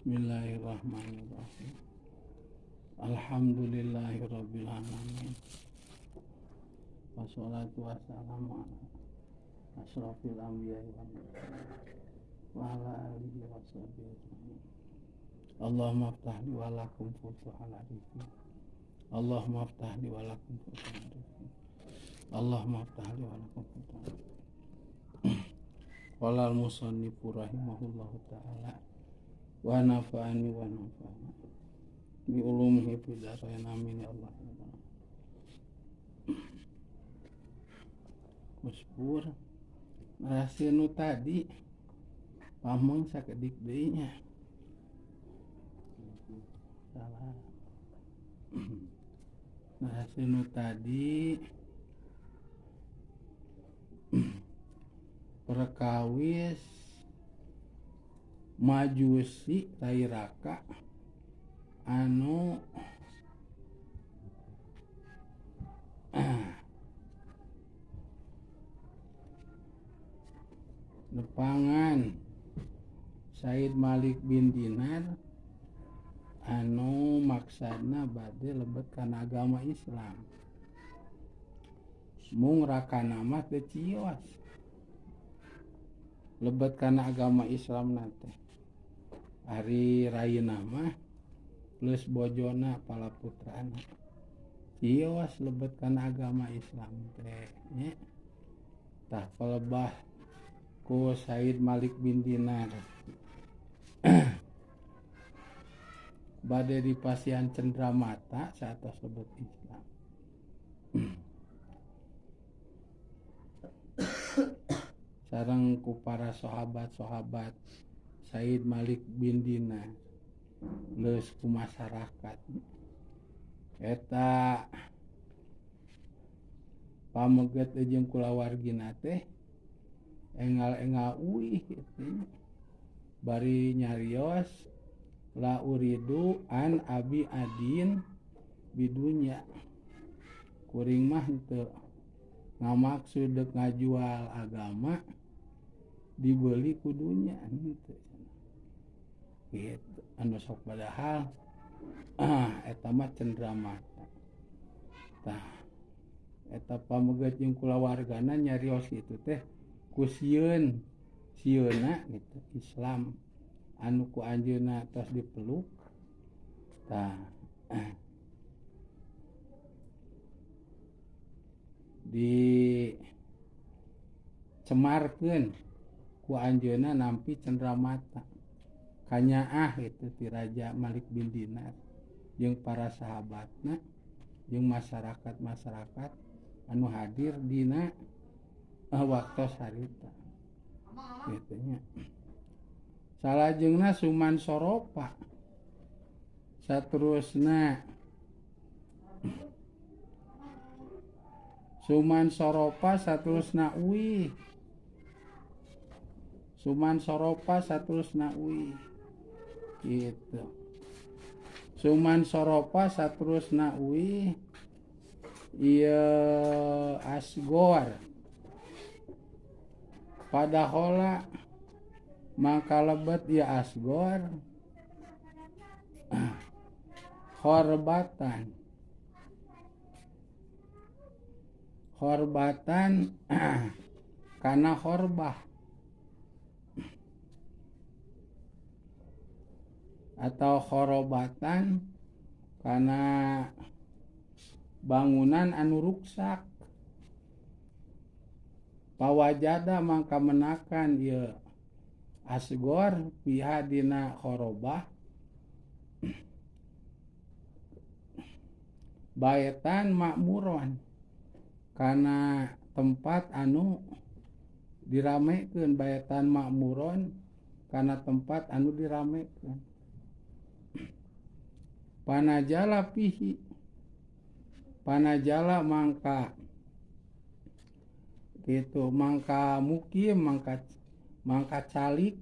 Bismillahirrahmanirrahim. Alhamdulillahirabbil alamin. Wassalatu wassalamu ala asyrofil anbiya'i wal mursalin wa ala alihi washabihi ajmain. Allahumma aftah li wa lakum futuhal arifin. Allahumma aftah li wa lakum futuhal arifin. Allahumma aftah li wa lakum futuhal arifin. Qala al-musannifu rahimahullahu ta'ala wa nafa'ani wa nafa'ana bi ulumihi fid dharain amin ya Allah. Muspur rahasia nu tadi pamong sakedik deui nya. Salah. Rahasia nu tadi perkawis majusi tairaka anu nepangan Said Malik bin Dinar anu maksudna bade lebet kana agama Islam. Mung rakana mah teu cios. Lebet kana agama Islam nate. Ari rayina mah plus bojona palaputrana. Cios lebet kana agama Islam teh nya. Tah pelebah ku Said Malik bin Dinar. Bade di pasian Cendramata satos lebet Islam. Sareng ku para sahabat-sahabat Said Malik bin Dinar leus ku masyarakat eta pameget jeung kulawargina teh engal-engal uih gitu. Bari nyarios la uridu an abi adin bidunya kuring mah teu ngamaksud ngajual agama dibeli kudunya gitu. Gitu anu sok padahal eta mah Cendramata. Tah eta pameget jeung kulawargana nyarios kitu teh ku sieuna gitu Islam anu ku anjeunna tos dipeluk. Tah di cemarkeun ku anjeunna nampi Cendramata kanyaah itu ti Raja Malik bin Dinar jeung para sahabatna jeung masyarakat anu hadir dina waktos harita kitu nya. Salajengna Suman Soropa saterusna Suman Soropa saterusna uih. Suman Soropa saterusna uih. Gitu. Suman Soropa saterusna uih. Ieu Asgor. Padahola mangka lebet ieu Asgor Khorbatan kana khorbah atau khorobatan kana bangunan anu ruksak. Pawajada mangka menakan ieu Asgor piha dina khorobah baetan makmuron kana tempat anu diramekeun. Baetan makmuron kana tempat anu diramekeun. Panajala pihi panajala mangka gitu mangka mukim mangka calik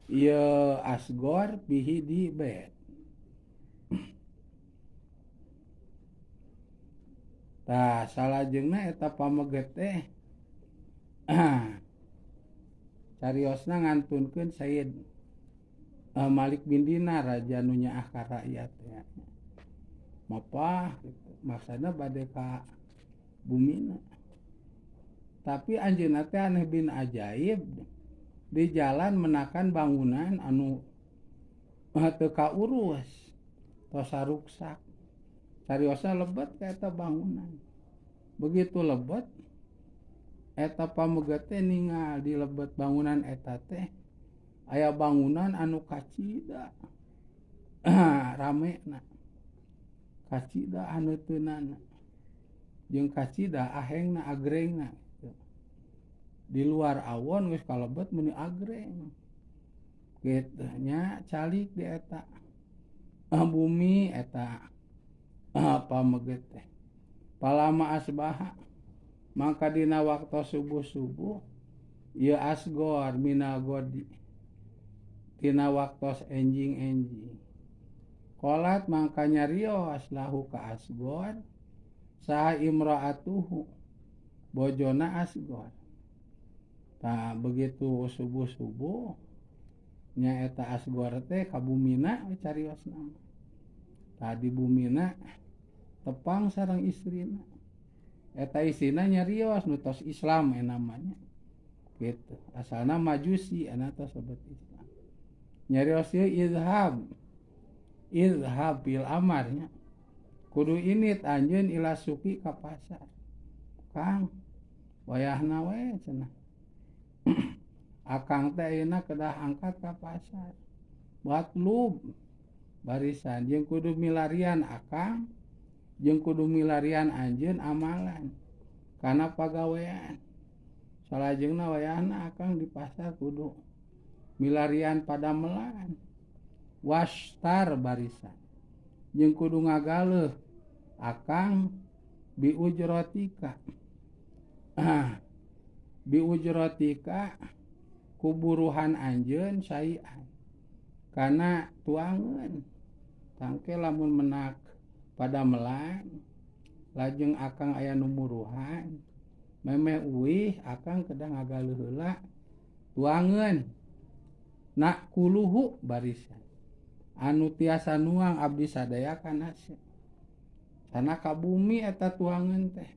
ieu Asgor pihi di bait. Tah salajengna eta pameget teh cariosna ngantunkeun Said Malik bin Dinar raja nu nyaah ka rakyat ya. Mapah gitu. Maksudna bade ka bumina. Tapi anjeunna teh aneh bin ajaib di jalan menakan bangunan anu teu kaurus tos ruksak. Cariosa lebet ka eta bangunan. Begitu lebet eta pameget teh ningal di lebet bangunan eta teh aya bangunan anu kacida. Ramena. Kacida anu teunana. Jeung kacida ahengna agrengna. Di luar awon geus kalebet meni agreng. Kitu nya calik di eta bumi eta pameget teh. Palama asbaha maka dina waktu subuh-subuh ieu asgor minal godi dina waktos enjing-enjing. Qolat mangka nyarios lahu ka asgor saha imraatuhu bojona asgor. Tah begitu subuh-subuh nya eta asgor teh ka bumina cariosna. Tah di bumina tepang sareng istrina. Eta istrina nyarios nu tos Islam namanya. Gitu. Asalna Majusi ana tos sobat Islam. Nyarios ieu izhab bil amarnya. Kudu init anjeun ila suki ka pasar. Kang wayahna we cenah. Akang teh ayeuna kedah angkat ka pasar. Batlub barisan jeung kudu milarian akang jeung kudu milarian anjeun amalan kana pagawean. Salajengna wayahna akang di pasar kudu milarian padamelan. Wastar barisan jeung kudu ngagaleuh akang biujrotika. Biujrotika kuburuhan anjeun saian kana tuangeun tangke lamun menak padamelan lajeng akang aya nu muruhan memeh uih akang kedah ngagaleuh heula tuangeun nak kuluhu barisan anu tiasa nuang abdi sadaya kana sana ka bumi eta tuangeun teh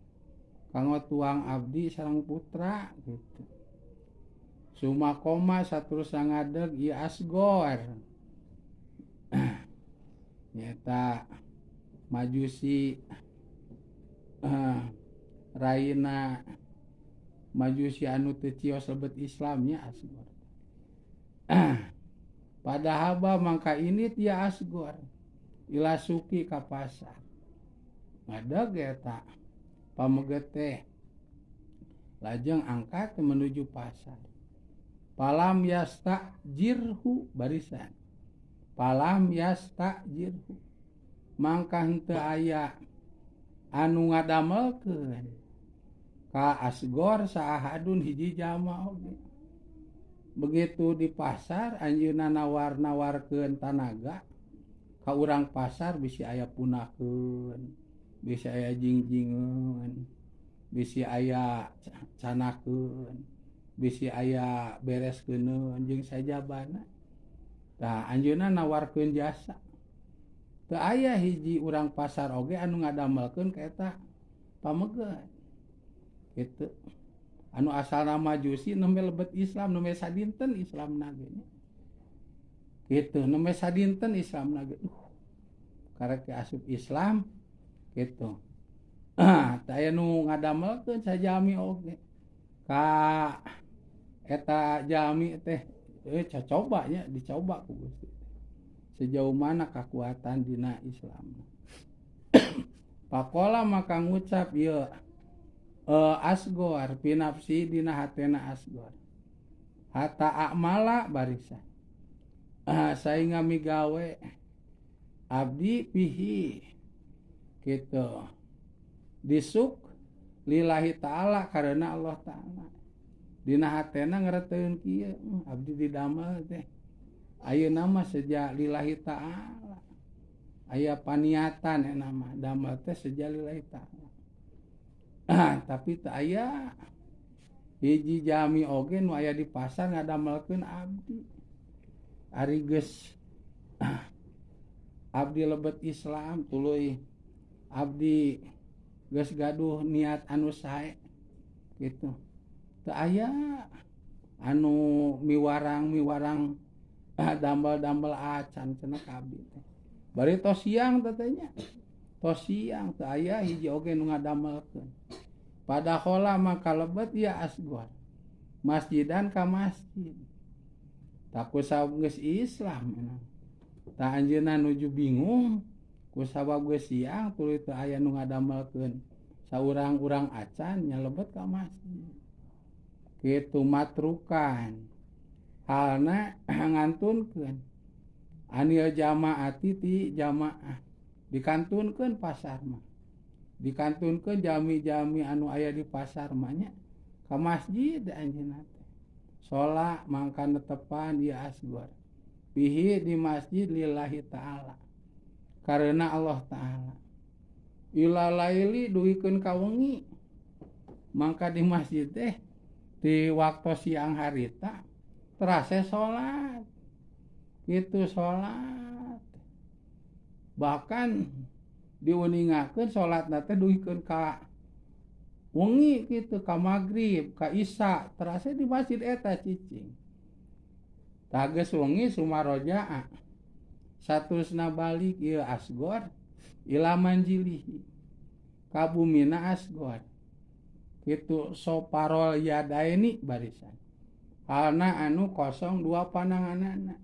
kanggo tuang abdi sareng putra gitu. Sumakoma saterusna ngadeg ieu asgor. Nyata Majusi raina Majusi anu teu cios lebet Islamnya asgor. Pada haba mangka ini tia asgor ila suki ka pasar. Ngadeg eta pameget teh lajeng angkat menuju pasar. Palam yastajirhu barisan. Palam yastajirhu mangka henteu aya anu ngadamelkeun ka asgor saahadun hiji jalma oge. Begitu di pasar anjeunna nawar-nawarkeun tanaga ka urang pasar bisi aya punakeun, bisi aya jingjingeun, bisi aya canakeun, bisi aya bereskeun jeung sajabana. Tah anjeunna nawarkeun jasa. Teu aya hiji urang pasar oge anu ngadamelkeun ka eta pameget. Kitu. Anu asalna Majusi nembe lebet Islam, nembe sadinten Islamna ge. Kitu, nembe sadinten Islamna ge. Karek asup Islam kitu. Tah aya nu ngadamelkeun sajami oge. Ka eta jami teh coba nya dicoba ku Gusti. Sejauh mana kekuatan dina Islam. Pakola maka ngucap ieu asgor pinapsi dina hatena asgor. Hatta amala barisan. Sainga migawe abdi pihi kitu. Disuk lillahi ta'ala karena Allah ta'ala. Dina hatena ngareteun kieu abdi didamel teh. Ayeuna mah sejak lillahi ta'ala. Aya paniatan nama damel teh sejak lillahi ta'ala. Tapi teu aya hiji jami oge nu aya di pasar ngadamelkeun abdi. ari geus abdi lebet Islam tuluy abdi geus gaduh niat anu sae kitu teu aya anu miwarang dambel acan cenah ka abdi teh bari tos siang teh nya tos siang teu aya hiji oge nu ngadamelkeun padahal mah kalebet ya asgor masjidan ka masjid takusab geus Islam tah anjeunna nuju bingung kusabab geus siang tuluy teu aya nu ngadamelkeun saurang-urang acan nyalebet ka masjid kitu matrukan halna ngantunkeun anil jamaati ti jamaah dikantunkeun pasar mah dikantunkeun jami-jami anu aya di pasar mah nya ka masjid anjeunna teh salat mangka netepan ieu asgor pihi di masjid lillahi ta'ala karena Allah ta'ala ila laili duikeun ka wengi mangka di masjid teh di waktu siang harita terase salat kitu salat bahkan diuningakeun salatna teh duikeun ka wengi kitu ka magrib ka isya terase di masjid eta cicing tah geus wengi sumarojaah saterusna balik ieu asgor ila manjilihi ka bumina asgor kitu soparol yadaini barisan halna anu kosong dua pananganana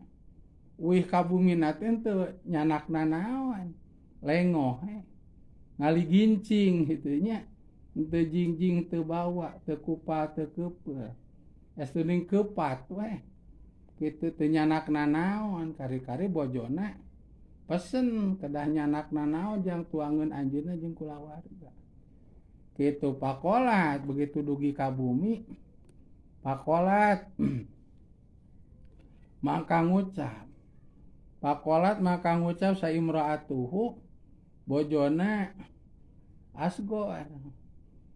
wih ka bumina teh teu nyanakna naon lengoh ngaligincing kitu nya teu jingjing teu bawa teu kupal teu keupeur estuning keupat we kitu teu nyanakna naon kari-kari bojona pesen kedah nyanakna naon jang tuangeun anjeunna jeung kulawarga kitu pakolat begitu dugi ka bumi pakolat maka ngucap saimraatuhu bojona asgor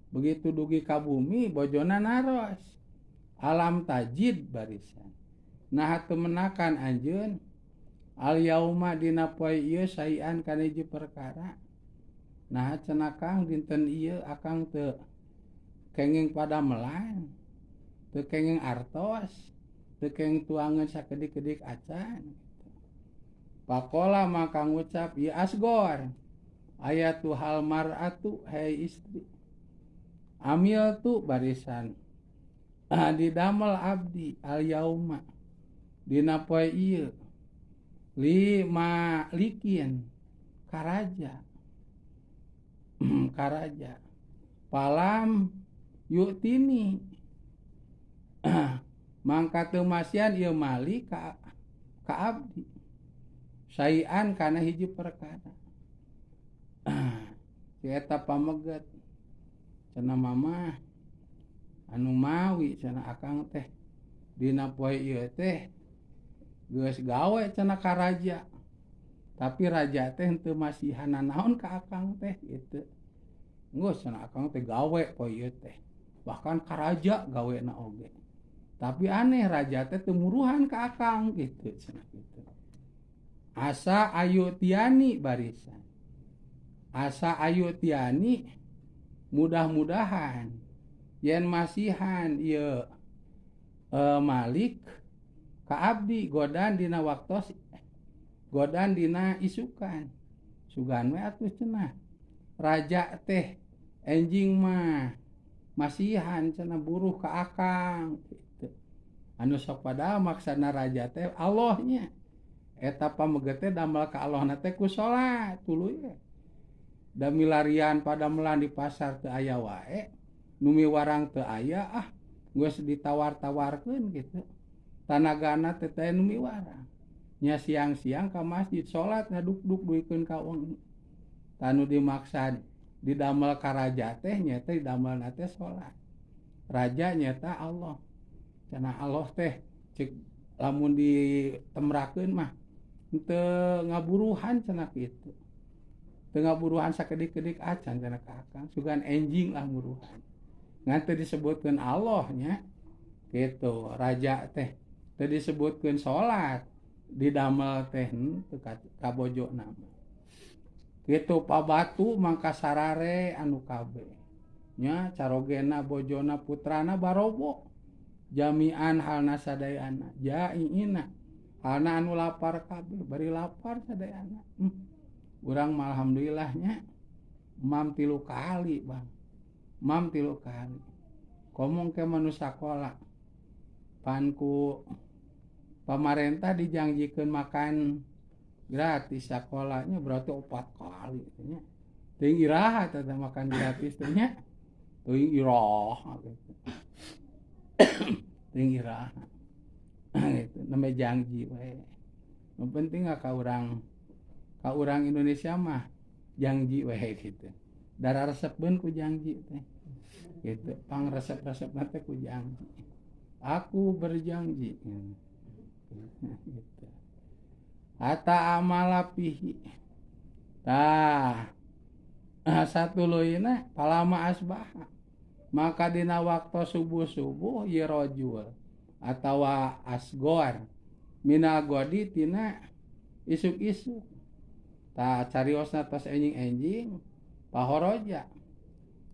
begitu dugi ka bumi bojona naros alam tajid barisan nah teu menakan anjeun al yauma dina poe ieu sayan kana hiji perkara nah cenah Kang dinten ieu akang teu kenging padamelan teu kenging artos teu kenging tuangeun sakedik-kedik acan pakola maka ngucap ieu asgor ayatu hal mar'atu hai istri amil tu barisan didamel abdi al yauma dina poe ieu lima likin karaja palam yu'tini mangka teu masian ieu malik ka abdi sayan kana hiji perkara si eta pameget cenah mama anu mawi cenah akang teh dina poe ieu teh geus gawe cenah ka raja tapi raja teh henteu masihana naon ka akang teh kitu geus cenah akang teh gawe poe ieu teh bahkan ka raja gawena oge tapi aneh raja teh teu muruhan ka akang kitu cenah kitu asa ayu tiani barisan asa ayu tiani mudah-mudahan yen masihan ieu malik ka abdi godan dina waktos godan dina isukan sugan we atuh cenah raja teh enjing mah masihan cenah buruh ka akang gitu. Anu sok padahal maksana raja teh Allahnya eta pameget teh damel ka Allahna teh ku salat tuluy da milarian padamelan di pasar teu aya wae nu miwarang teu aya geus ditawar-tawarkeun gitu tanagana teh teh nu miwarang nya siang-siang ka masjid salat ngaduk-duk duikeun ka wengi tanu dimaksad didamel ka raja teh nya teh didamelna teh salat raja nyata Allah cenah Allah teh cek lamun ditemrakeun mah teu ngaburuhan cenah kitu teu ngaburuhan sakedik-kedik acan cenah ka akang sugan enjing lah buruhan ngan teu disebutkeun Allah nya kitu raja teh teu disebutkeun salat didamel teh teu ka bojona kitu pabatu mangka sarare anu kabeh nya carogena bojona putrana barobo jamian halna sadayana jaiina halna anu lapar kabeh bari lapar sadayana urang mah alhamdulillahnya mam 3 kali bang mam 3 kali komong ke manu sakola panku pamarentah dijanjikeun makan gratis sakolanya berarti 4 kali nya teuing iraha eta makan gratis teh nya teuing iraha gitu teuing iraha gitu namanya janji we nu penting ka urang Indonesia mah janji we gitu dara resepkeun ku janji teh gitu pang resep-resepna teh ku janji aku berjanji gitu hatta amala pihi tah satuluina palama asbaha maka dina waktu subuh-subuh ye rajul atawa asgor mina godi tina isuk-isuk tah cariosna tos enjing-enjing pahoroja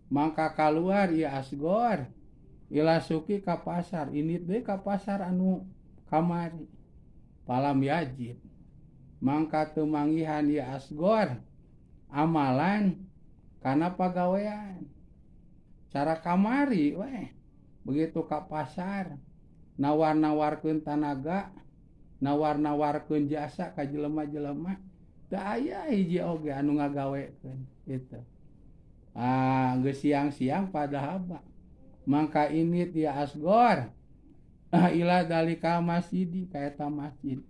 maka keluar ye asgor ila suki ka pasar ini deui ka pasar anu kamari palam yajid mangka teu manggihan ye asgor amalan kana pagawean cara kamari we begitu ka pasar nawar-nawarkeun tanaga nawar-nawarkeun jasa ka jelema-jelema teu aya hiji oge anu ngagawekeun kitu geus siang-siang padahaba mangka ini dia asgor ila dalika masjid ka eta masjid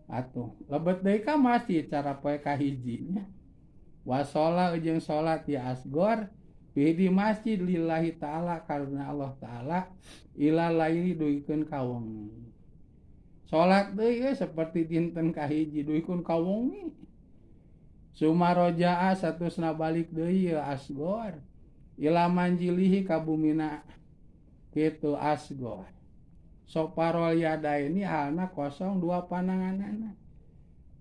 atuh lebet deui ka masjid cara poe kahijinya wasola jeung salat ya asgor di masjid lillahi ta'ala karena Allah ta'ala ila laili duikeun ka wengi salat deui seperti dinten kahiji duikeun ka wengi sumaroja'a satusna balik deui ya asgor ila manjilihi ka bumina kitu asgor soparol yada ini halna kosong 2 pananganana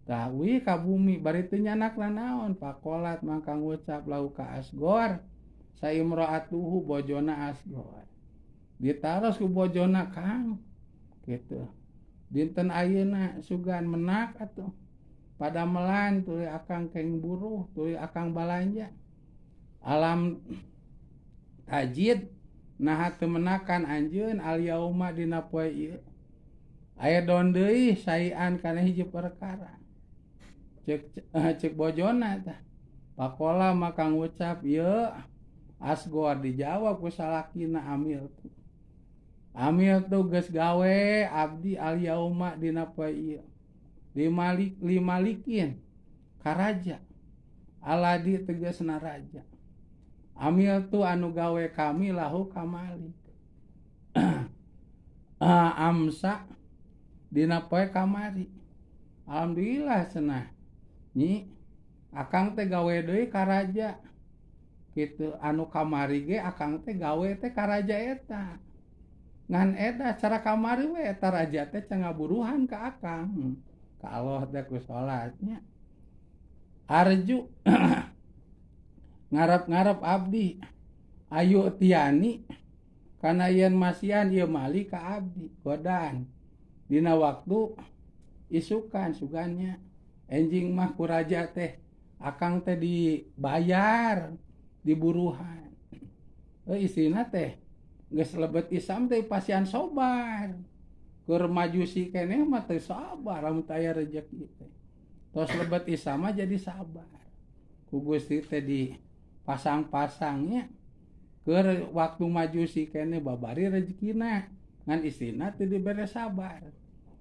tawi ka bumi bari teu nyanakna naon pakolat mangka ngucap lau ka asgor saimraatuhu bojona asgor ditaros ku bojona kang kitu dinten ayeuna sugan menak atuh pada melan tuluy akang keng buruh tuluy akang balanja alam tajid nah teu menakan anjeun al yauma dina poe ieu aya don deui saean kana hiji perkara cek bojona tah pakola maka ngucap ye asgor dijawab ku salakina amil tu geus gawe abdi al yauma dina poe ieu limalikin karaja aladi tegasna raja amil tu anu gawe kami lahu kamalik amsa dina poe kamari alhamdulillah cenah nyi akang teh gawe deui ka raja kitu anu kamari ge akang teh gawe teh ka raja eta ngan eta cara kamari we eta raja teh cangaburuhan ka akang ka Allah teh ku salatnya arju ngarep-ngarep abdi ayu tiani kana yen masian ieu mali ka abdi godaan dina waktu isukan sugannya enjing mah ku raja teh akang teh dibayar diburuhan isina teh geus lebet isam teh pasian sobar keur majusi keneh mah teu sabar lamun aya rezeki teh tos lebet isam mah jadi sabar ku Gusti teh di pasang-pasangnya keur waktu majusi keneh babari rezekina ngan istina teu dibere sabar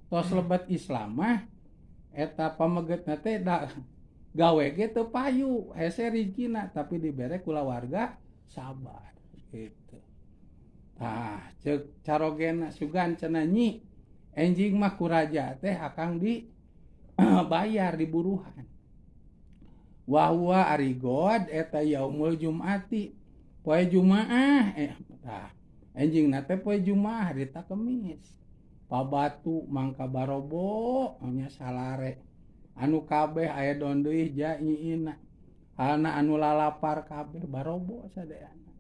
tos lebet Islam mah eta pamegetna teh da gawe ge teu payu hese rezekina tapi dibere kulawarga sabar gitu tah ceuk carogena sugan cenah nyi enjing mah ku raja teh akang di bayar diburuhan wahwa ari god eta yaumul jumati poe jumaah tah enjing na teh poe jumaah harita Kemis pabatu mangka barobo nya salare anu kabeh aya don deui ja nyiina halna anu lalapar kabeh barobo sadayana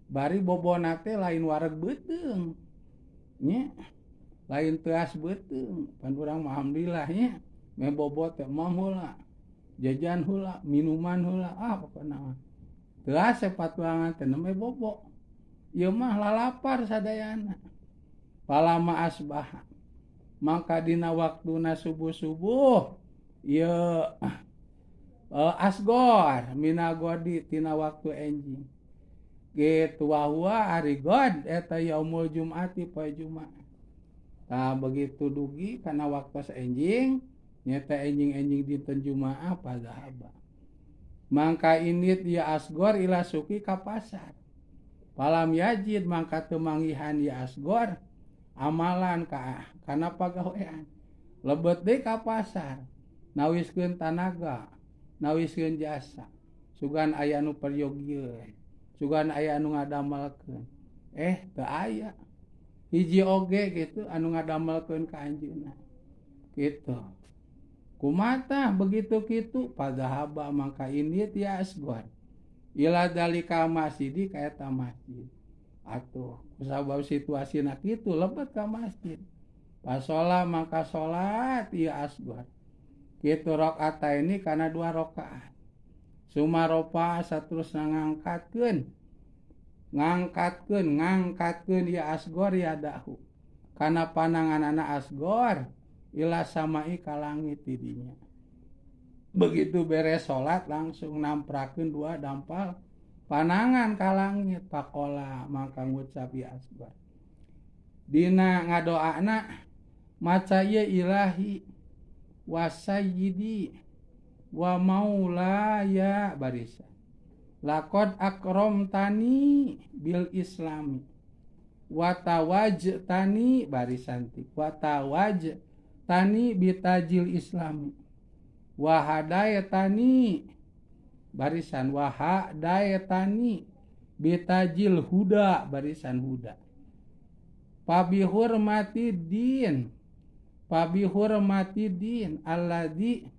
bari bobona teh lain wareg beuteung nya lain teas beuteung pan urang mah alhamdulillah nya me bobo teh mah heula jajan heula minuman heula pokona teas sepatuangan teh me bobo ieu mah lalapar sadayana palama asbah maka dina waktuna subuh-subuh ieu asgor minagodi tina waktu enjing gitu wahwa ari god eta yaumul jumati poe Jumat. Tah begitu dugi kana waktu enjing nyata enjing-enjing dinten Jumaah padahaba mangka init ya asgor ila suki ka pasar palam yajid mangka teu manggihan ya asgor amalan kana pagawean lebet deui ka pasar nawiskeun tanaga nawiskeun jasa sugan aya anu peryogieuan sugan aya anu ngadamelkeun teu aya hiji oge gitu anu ngadamelkeun ka anjeunna gitu kumata begitu kitu padahaba mangka init ya asgor ila dalika masjidi ka eta masjid atuh kusabab situasina kitu lebet ka masjid pasola mangka salat ya asgor kitu rakaat ini kana 2 rakaat sumaropa saterusna ngangkatkeun ya asgor ya dahu kana pananganana asgor ila samai ka langit tidinya begitu beres salat langsung namprakeun 2 dampal panangan ka langit pakola mangka ngucap ya asgor dina ngadoana maca ya ilahi wa sayyidi wa maulaya barisa laqad akramtani bil islami wa tawajtani barisanti wa tawajtani bitajil islami wa hadayatani barisan wa hadayatani bitajil huda barisan huda pabi hurmati din alladzi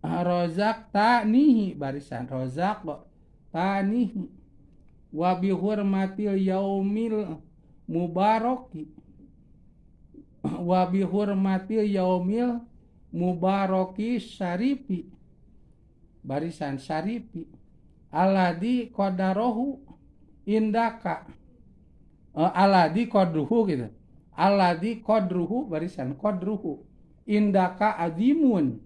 rozaqtanihi barisan rozaq tanihi wa bi hurmatil yaumil mubaraki wa bi hurmatil yaumil mubaraki syarifi barisan syarifi alladzi qadarahu indaka alladzi qadruhu gitu alladzi qadruhu barisan qadruhu indaka azimun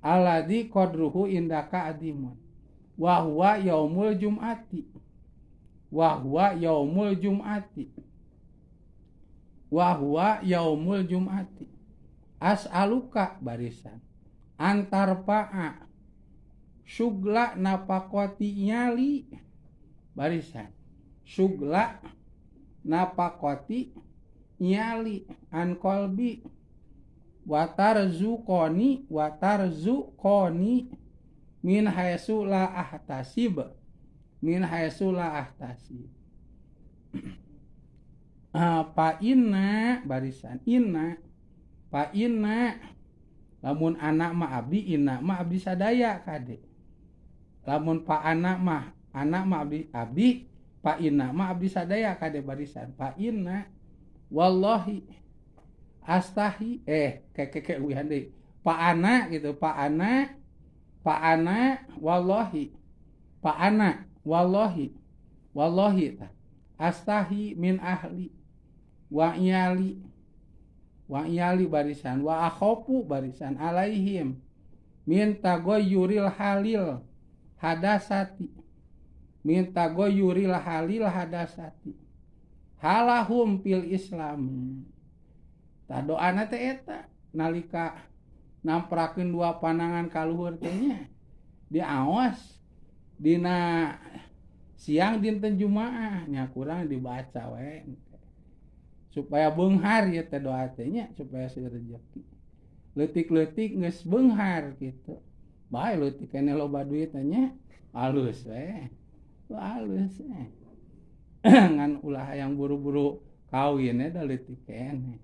alladzi qadruhu indaka azimun wa huwa yaumul jum'ati wa huwa yaumul jum'ati wa huwa yaumul jum'ati as'aluka barisan antar pa'a syugla napakoti nyali barisan syugla napakoti nyali an qalbi watarzuqoni min haitsu la ahtasib pa inna barisan inna pa inna lamun anak mah abdi inna mah abdi sadaya kade lamun pa anak mah abdi pa inna mah abdi sadaya kade barisan pa inna wallahi astahi keke uihan deui pa ana gitu pa ana wallahi pa ana wallahi ta astahi min ahli wa iyali barisan wa akhofu barisan alaihim min tagoyuril halil hadasati halahum fil islami tah doana teh eta nalika namprakeun 2 panangan kaluhur teh nya diaos dina siang dinten Jumaah nya kurang dibaca we supaya beunghar ya teh doa teh nya supaya seueur rezeki leutik-leutik geus beunghar kitu bae leutik keneh loba duit teh nya alus we ngan ulah hayang buru-buru kawin da leutik keneh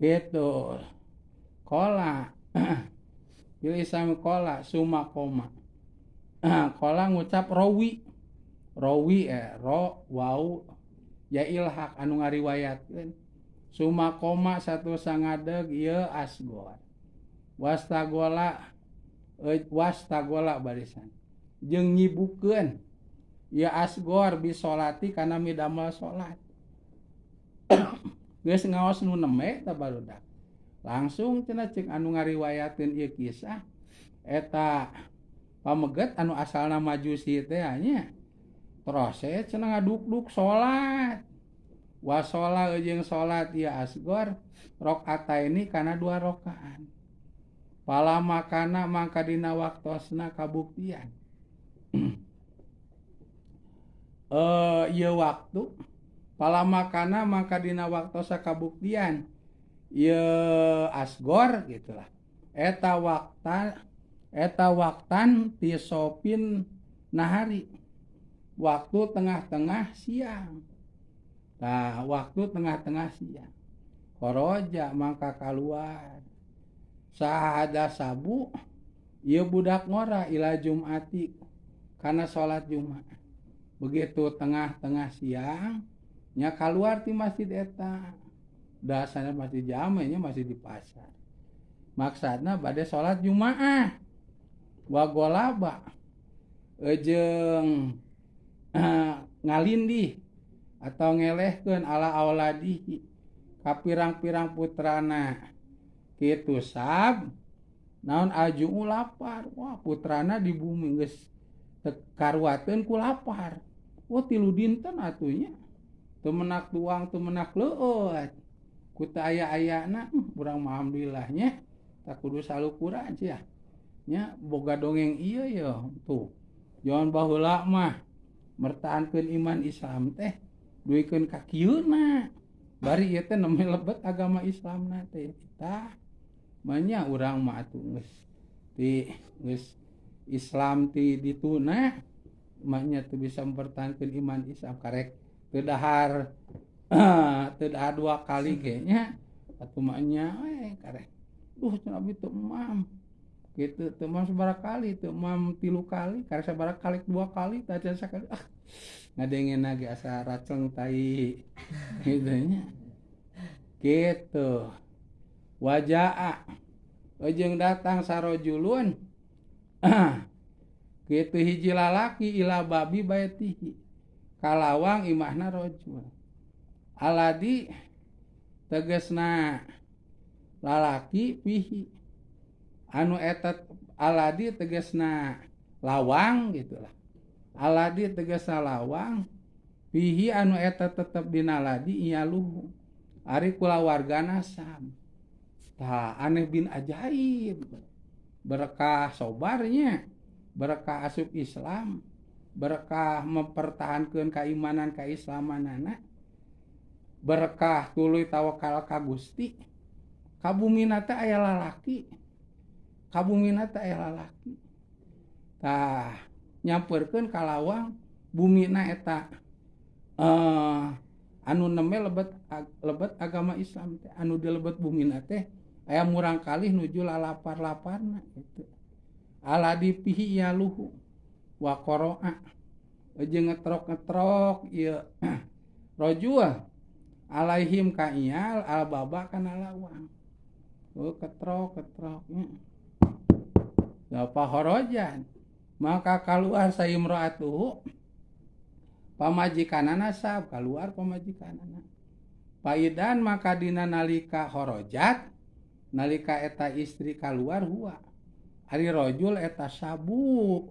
gitu. Kola pilih sami kola suma koma. Kola ngucap rawi ro wau ya ilhaq anu ngariwayatkeun suma koma satu sangadeg ieu asgor wastagola barisan jeung nyibukeun ieu asgor bisolati kana midamel salat geus ngaos nu neme tah barudak langsung cenah cek anu ngariwayatkeun ieu kisah eta pameget anu asalna majusi teh nya proses cenah ngaduk-duk salat wasola jeung salat ieu asgor rakaataini kana 2 rakaat pala makana mangka dina waktosna kabuktian ieu waktu pala makana mangka dina waktosna kabuktian ieu asgor gitulah eta waktan tisopin nahari waktu tengah-tengah siang. Nah, waktu tengah-tengah siang. Khoroja mangka keluar. Sahada sabu ieu budak ngora ila Jumati kana salat Jumat. Begitu tengah-tengah siang nya keluar ti masjid eta. Dasana masih jamenya masih di pasar. Maksudna bade salat Jumaah. Wa golaba jeung ngalindih atau ngelehkeun ala auladihi ka pirang-pirang putrana kitu sab naon aju lapar wah putrana di bumi geus karuateun ku lapar wah 3 dinten atunya teu menak tuang teu menak leueut ku teu aya-ayana urang mah alhamdulillahnya tak kudu salukura aja nya boga dongeng ieu yo tuh jangan baheula mah mertahankeun iman Islam teh duikeun ka kieuna bari ieu teh neme lebet agama Islamna teh kita manya urang mah atuh geus Islam ti dituna manya teu bisa mempertahankeun iman Islam karek teu dahar 2 kali ge nya atuh manya karek cenah abi teu emam gitu teu mam sabaraha kali teu mam 3 kali karek sabaraha kali 2 kali tah can sakali ngadengeunna ge asa raceng tai kitu nya kitu wajaa jeung datang sarojulun kitu hiji lalaki ila babi baitihi kalawang imahna rojul aladi tegasna lalaki pihi anu eta aladi tegasna lawang gitulah aladi tegasna lawang pihi anu eta tetep dina ladi iyaluhu ari kulawargana Sam tah aneh bin ajaib berkah sobarnya berkah asup Islam berkah mempertahankeun keimanan keislamanana berkah tuluy tawakal ka Gusti kabumina teh aya lalaki tah nyamperkeun ka lawang bumina eta anu neme lebet agama Islam teh anu dilebet bumina teh aya murang kalih nuju lalapar-laparna gitu aladi pihi yaluhu wa qara'a jeung ngetrok ieu rajul alaihim ka iyal albaba kana lawang ketrok-ketroknya apa horojan maka keluar saimraatuhu pamajikanana sab keluar pamajikanana paidan maka dina nalika horojat nalika eta istri keluar huwa ari rajul eta sabu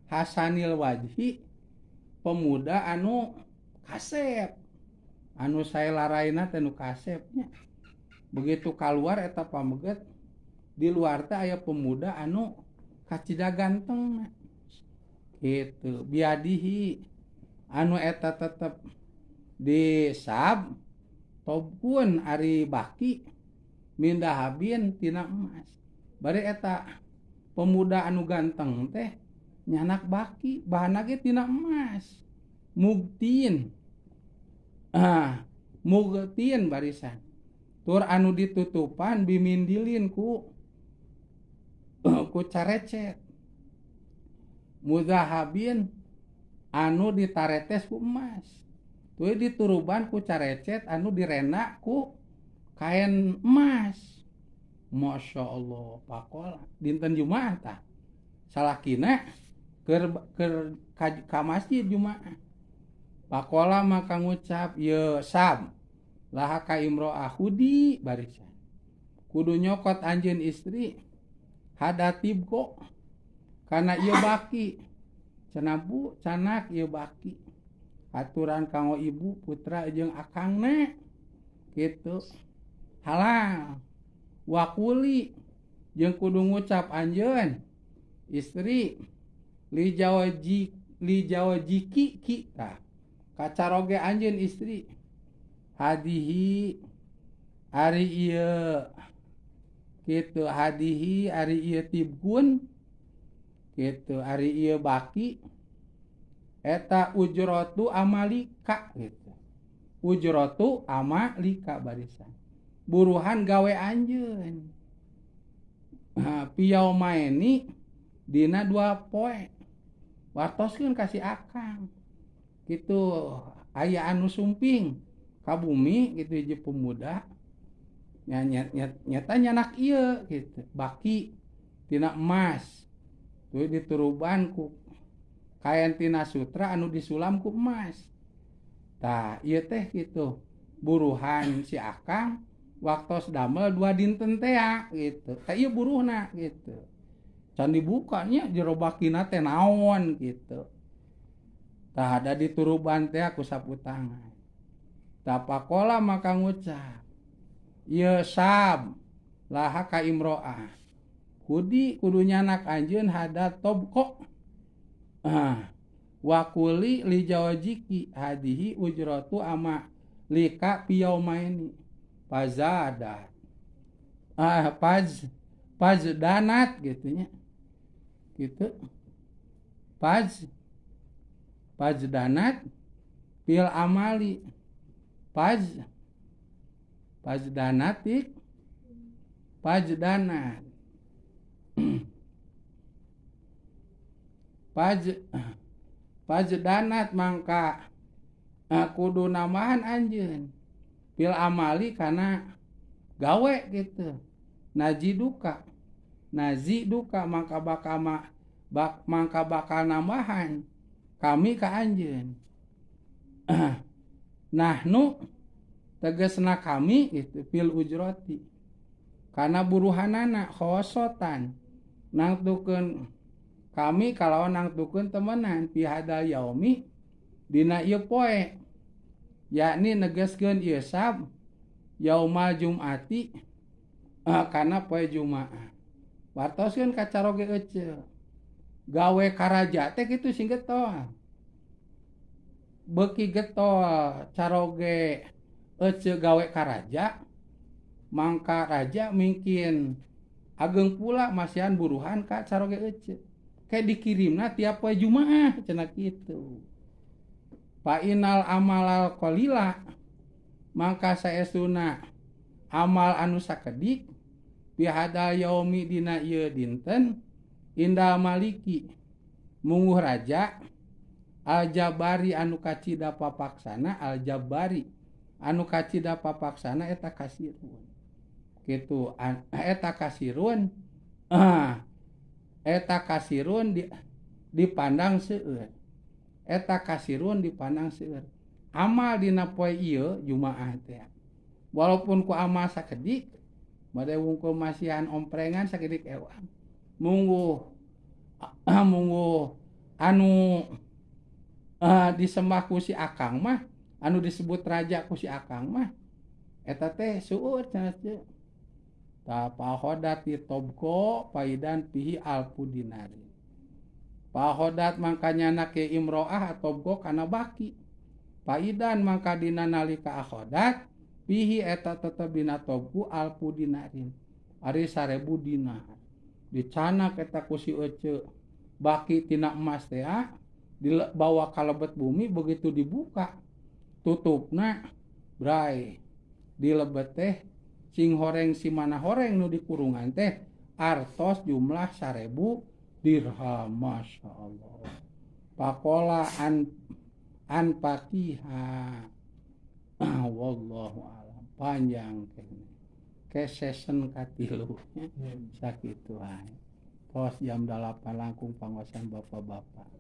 hasanil wajhi pemuda anu kasep anu sae laraina teh nu kasepnya begitu keluar eta pameget di luar teh aya pemuda anu kacida ganteng gitu biadihi anu eta tetep di sab tobkun ari baki mindahabin tina emas bari eta pemuda anu ganteng teh nyanak baki bahanna ge tina emas mugtin barisan tur anu ditutupan bimindilin ku ku carecet muzahabin anu ditaretes ku emas tuh dituruban ku carecet anu direna ku kain emas. Masya Allah pakola dinten Jumaah tah salakina keur ka masjid Jumaah pakola maka ngucap ye Sam laha ka imro'ah hudi barisan kudu nyokot anjeun istri hadatibko kana ieu baki cenah bu canak ieu baki aturan kanggo ibu putra jeung akangna kitu halal wakuli jeung kudu ngucap anjeun istri li jawajiki kita kacaroge anjeun istri hadihi ari ieu kitu hadihi ari ieu tibkun kitu ari ieu baki eta ujratu amalika gitu ujratu amalika barisan buruhan gawe anjeun piau maeni dina 2 poe wartoskeun kasih akang kitu aya anu sumping ka bumi kitu hiji pemuda nyata nyanak ieu gitu baki tina emas tuh dituruban ku kain tina sutra anu disulam ku emas tah ieu teh kitu buruhan si akang waktos damel 2 dinten teh gitu tah ieu buruhna gitu can dibukanya jero bakina teh naon gitu tah ada dituruban teh ku saputangan tah pakola maka ngucap ieu Sab laha ka imro'ah kudu nyanak anjeun hadat tobko wakuli li jawajiki hadihi ujratu ama lika piyaumaini pazada pazdanat gitunya gitu pazdanat pil amali pazdanatik pazdanat pazdanat mangka kudu namahan anjeun pil amali kana gawe gitu nazi duka mangka bakal namahan kami ka anjeun nahnu tegasna kami gitu pil ujrati kana buruhanana khosotan nangtukeun kami kalau nangtukeun temenan fi hadal yaumi dina ieu poe yakni negaskeun ieu Sab yaumal jumati kana poe Jumaah wartoskeun kacaroge ece gawe karaja teh kitu sing getol beuki getol caroge ece gawe karaja mangka raja mungkin ageng pula masihan buruhan ka caroge ece kayak dikirimna tiap poe Jumaah cenah kitu fa inal amalal qalila mangka saestuna amal anu sakedik fi hadal yaumi dina ieu dinten inda maliki munguh raja aljabari anu kacida papaksana aljabari anu kacida papaksana eta kasirun kitu eta kasirun dipandang seueur eta kasirun dipandang seueur amal dina poe ieu Jumaah teh walaupun ku amal sakedik bade wungkul masihan omprengan sakedik ewang mungguh anu disembah ku si akang mah anu disebut raja ku si akang mah eta teh seueur cenah teh ta pahodati tobko paidan pihi alfu dinari pahodat mangkanya nake imro'ah tobko kana baki paidan mangka dina nalika akhodat pihi eta tetep dina tobku alfu dinarin ari 1000 dinar dicanak eta ku si ece baki tina emas teh dibawa ka lebet bumi begitu dibuka tutupna bray di lebet teh sing horeng si mana horeng nu dikurungan teh artos jumlah 1000 dirham. Masya Allah. Pakola an pakiha. Wallahu alam. Panjang kesesen katilu sakitu ae. Tos jam 8 langkung pangosan bapak-bapak.